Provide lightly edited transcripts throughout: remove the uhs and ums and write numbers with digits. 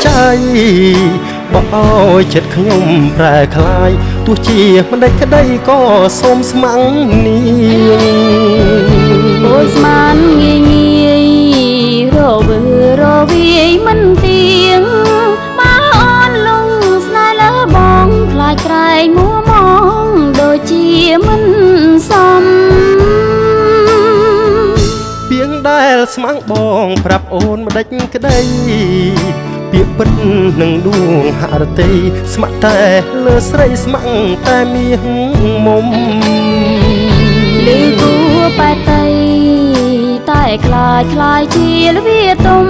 ใจบ่เอาចិត្តខ្ញុំប្រែคลายទោះជាមិនដេចក្តីក៏សូមស្ម័គ្រនាងអូយស្មានងាយងាយរវើរវាយមិនទៀងមកអូនលងស្នេហ៍លើបងខ្លាចក្រែងមួមងដូចជាមិនសមពីងដែលស្ម័គ្របងប្រាប់អូនមិនដេចក្តីពាក្យពិតនឹងដួងហរតីស្ម័គ្រតែលើស្រីស្ម័គ្រតែមាសមុំឮគួបែតៃតែខ្លាចជាលវាទុំ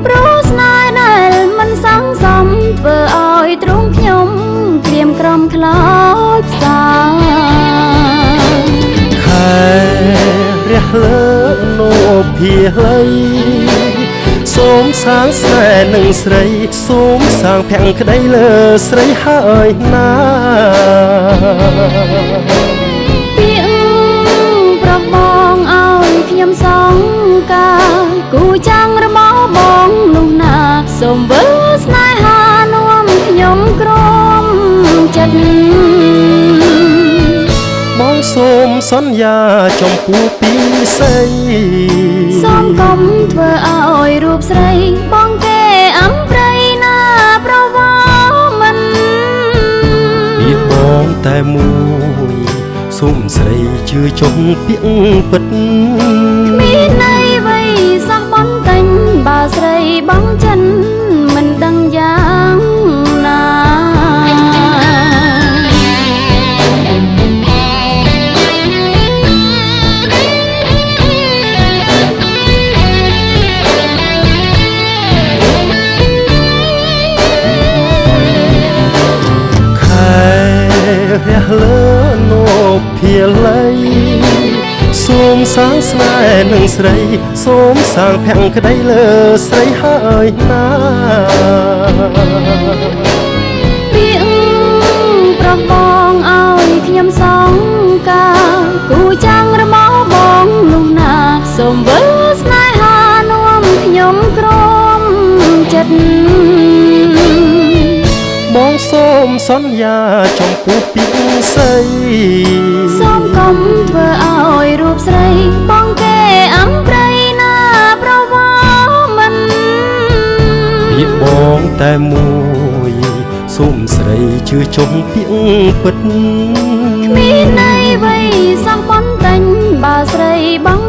ព្រោះស្នេហ៍ដែលមិនសង្សំធ្វើឲ្យទ្រង់ខ្ញុំក្រៀមក្រំខ្លោចផ្សាខែរះលើនោភាលីសូមសាងស្នេហ៍នឹងស្រីសូមសាងភាំងក្តីលើស្រីហើយណាពាក្យប្រុសបងឲ្យខ្ញុំសង្ការគូចាំងរមោបងនោះណាសូមវិលស្នេហានាំខ្ញុំក្រំចិត្តបងសូមសន្យាចំពោះពីស្រីសូមកុំធ្វើឲ្យរូបស្រីបងគេអំព្រៃណាប្រវោមិនពីបងតែមួយសូមស្រីជឿចុងពាក្យពិតគ្មានន័យអ្វីសោះបន់តែញបើស្រីបងចិនមិនដឹងយ៉ាងណារះលើនោភាលីសូមសាងស្នេហ៍នឹងស្រីសូមសាងភាំងក្តីលើស្រីហើយណាពាក្យប្រុសបងឲ្យខ្ញុំសង្ការគូចាំងរមោបងនោះណាសូមវិលស្នេហានាំខ្ញុំក្រំចិត្តបងសូមសន្យាចំពោះពីស្រីសូមកុំធ្វើឲ្យរូបស្រីបងគេអំព្រៃណាប្រវោមិនពីបងតែមួយសូមស្រីជឿចុងពាក្យពិតគ្មានន័យអ្វីសោះបន់តែញបើស្រីបង